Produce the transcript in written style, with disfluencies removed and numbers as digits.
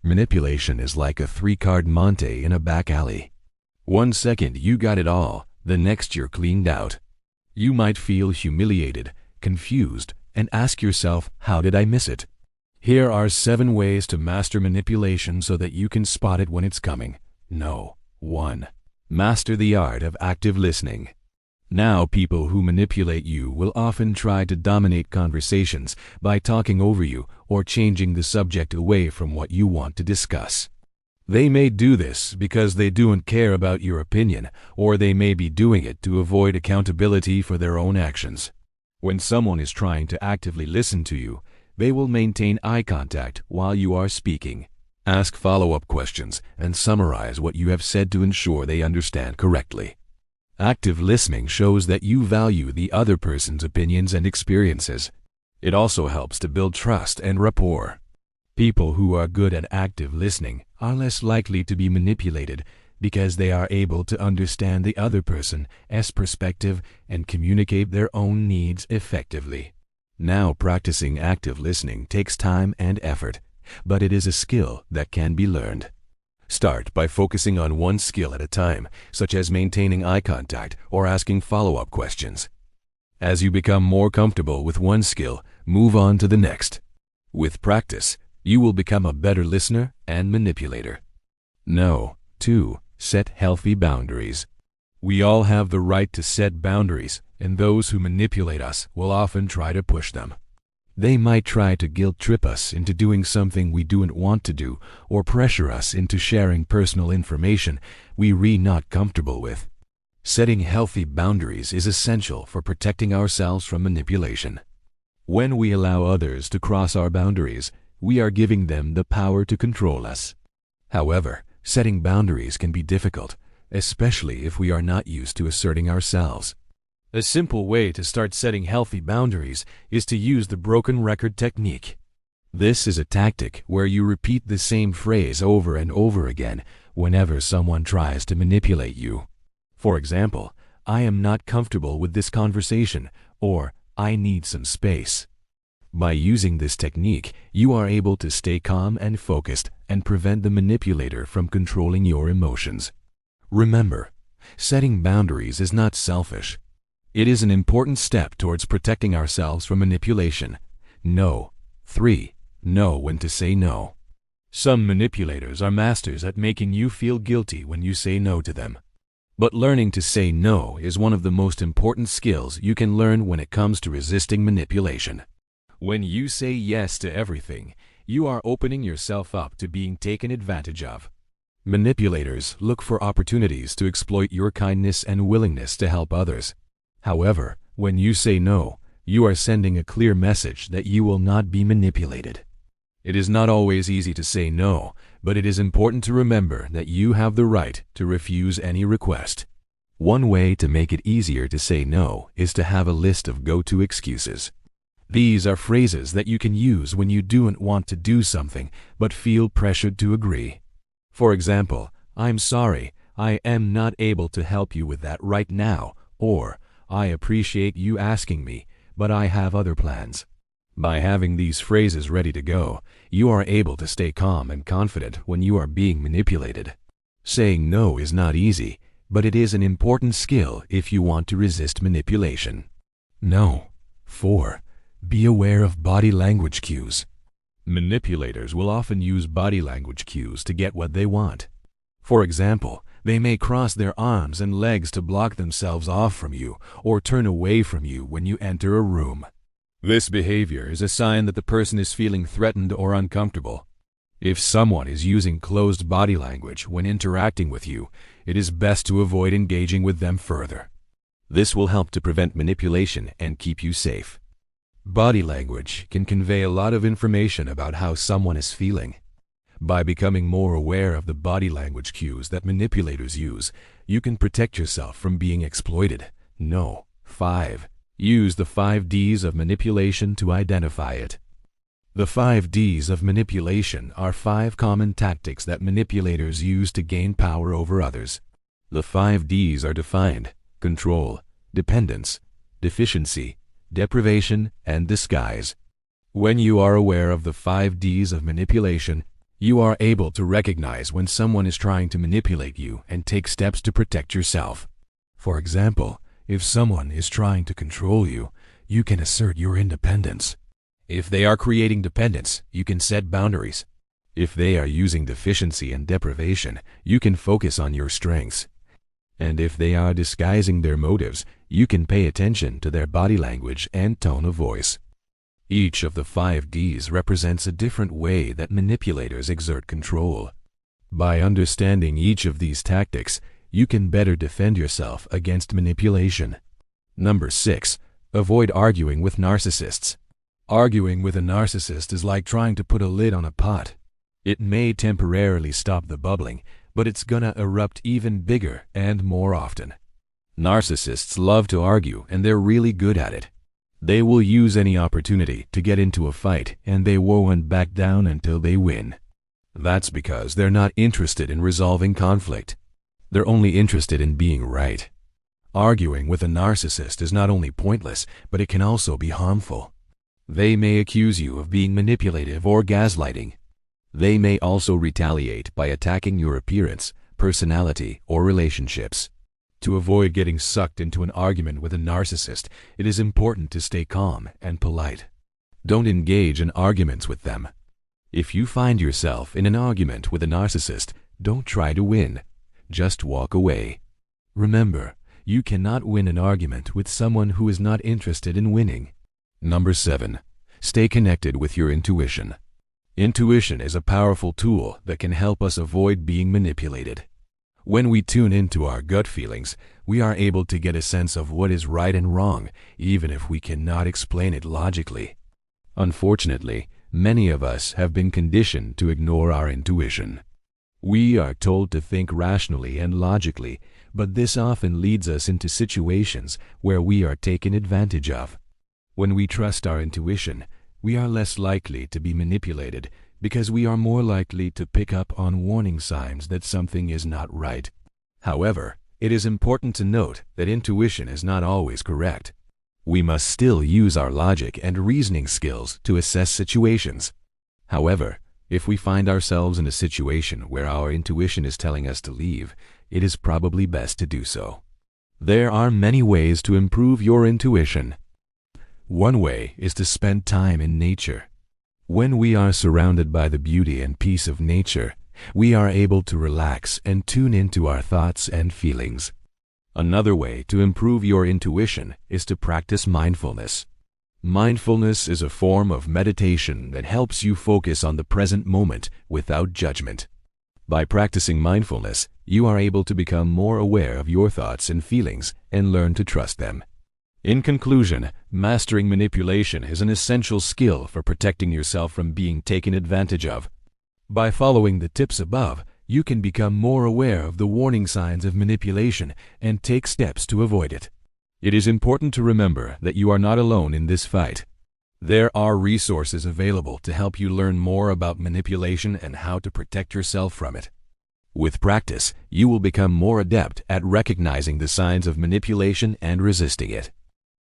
Manipulation is like a three-card Monte in a back alley. One second you got it all, the next you're cleaned out. You might feel humiliated, confused, and ask yourself, how did I miss it? Here are 7 ways to master manipulation so that you can spot it when it's coming. No. 1. Master the art of active listening. Now, people who manipulate you will often try to dominate conversations by talking over you or changing the subject away from what you want to discuss. They may do this because they don't care about your opinion, or they may be doing it to avoid accountability for their own actions. When someone is trying to actively listen to you, they will maintain eye contact while you are speaking. Ask follow-up questions and summarize what you have said to ensure they understand correctly. Active listening shows that you value the other person's opinions and experiences. It also helps to build trust and rapport. People who are good at active listening are less likely to be manipulated because they are able to understand the other person's perspective and communicate their own needs effectively. Now, practicing active listening takes time and effort, but it is a skill that can be learned. Start by focusing on one skill at a time, such as maintaining eye contact or asking follow-up questions. As you become more comfortable with one skill, move on to the next. With practice, you will become a better listener and manipulator. No. 2. Set healthy boundaries. We all have the right to set boundaries, and those who manipulate us will often try to push them. They might try to guilt-trip us into doing something we don't want to do, or pressure us into sharing personal information we're not comfortable with. Setting healthy boundaries is essential for protecting ourselves from manipulation. When we allow others to cross our boundaries, we are giving them the power to control us. However, setting boundaries can be difficult, especially if we are not used to asserting ourselves. A simple way to start setting healthy boundaries is to use the broken record technique. This is a tactic where you repeat the same phrase over and over again whenever someone tries to manipulate you. For example, I am not comfortable with this conversation, or I need some space. By using this technique, you are able to stay calm and focused and prevent the manipulator from controlling your emotions. Remember, setting boundaries is not selfish. It is an important step towards protecting ourselves from manipulation. No. 3. Know when to say no. Some manipulators are masters at making you feel guilty when you say no to them. But learning to say no is one of the most important skills you can learn when it comes to resisting manipulation. When you say yes to everything, you are opening yourself up to being taken advantage of. Manipulators look for opportunities to exploit your kindness and willingness to help others. However, when you say no, you are sending a clear message that you will not be manipulated. It is not always easy to say no, but it is important to remember that you have the right to refuse any request. One way to make it easier to say no is to have a list of go-to excuses. These are phrases that you can use when you don't want to do something but feel pressured to agree. For example, I'm sorry, I am not able to help you with that right now, or I appreciate you asking me, but I have other plans. By having these phrases ready to go, you are able to stay calm and confident when you are being manipulated. Saying no is not easy, but it is an important skill if you want to resist manipulation. No. 4. Be aware of body language cues. Manipulators will often use body language cues to get what they want. For example, they may cross their arms and legs to block themselves off from you or turn away from you when you enter a room. This behavior is a sign that the person is feeling threatened or uncomfortable. If someone is using closed body language when interacting with you, it is best to avoid engaging with them further. This will help to prevent manipulation and keep you safe. Body language can convey a lot of information about how someone is feeling. By becoming more aware of the body language cues that manipulators use, you can protect yourself from being exploited. No. 5. Use the 5 Ds of manipulation to identify it. The 5 Ds of manipulation are 5 common tactics that manipulators use to gain power over others. The 5 Ds are defined: control, dependence, deficiency, deprivation, and disguise. When you are aware of the 5 Ds of manipulation, You are able to recognize when someone is trying to manipulate you and take steps to protect yourself. For example, if someone is trying to control you, you can assert your independence. If they are creating dependence, you can set boundaries. If they are using deficiency and deprivation, you can focus on your strengths. And if they are disguising their motives, you can pay attention to their body language and tone of voice. Each of the 5 Ds represents a different way that manipulators exert control. By understanding each of these tactics, you can better defend yourself against manipulation. Number 6. Avoid arguing with narcissists. Arguing with a narcissist is like trying to put a lid on a pot. It may temporarily stop the bubbling, but it's gonna erupt even bigger and more often. Narcissists love to argue, and they're really good at it. They will use any opportunity to get into a fight, and they won't back down until they win. That's because they're not interested in resolving conflict. They're only interested in being right. Arguing with a narcissist is not only pointless, but it can also be harmful. They may accuse you of being manipulative or gaslighting. They may also retaliate by attacking your appearance, personality, or relationships. To avoid getting sucked into an argument with a narcissist, it is important to stay calm and polite. Don't engage in arguments with them. If you find yourself in an argument with a narcissist, don't try to win. Just walk away. Remember, you cannot win an argument with someone who is not interested in winning. Number 7. Stay connected with your intuition. Intuition is a powerful tool that can help us avoid being manipulated. When we tune into our gut feelings, we are able to get a sense of what is right and wrong, even if we cannot explain it logically. Unfortunately, many of us have been conditioned to ignore our intuition. We are told to think rationally and logically, but this often leads us into situations where we are taken advantage of. When we trust our intuition, we are less likely to be manipulated because we are more likely to pick up on warning signs that something is not right. However, it is important to note that intuition is not always correct. We must still use our logic and reasoning skills to assess situations. However, if we find ourselves in a situation where our intuition is telling us to leave, it is probably best to do so. There are many ways to improve your intuition. One way is to spend time in nature. When we are surrounded by the beauty and peace of nature, we are able to relax and tune into our thoughts and feelings. Another way to improve your intuition is to practice mindfulness. Mindfulness is a form of meditation that helps you focus on the present moment without judgment. By practicing mindfulness, you are able to become more aware of your thoughts and feelings and learn to trust them. In conclusion, mastering manipulation is an essential skill for protecting yourself from being taken advantage of. By following the tips above, you can become more aware of the warning signs of manipulation and take steps to avoid it. It is important to remember that you are not alone in this fight. There are resources available to help you learn more about manipulation and how to protect yourself from it. With practice, you will become more adept at recognizing the signs of manipulation and resisting it.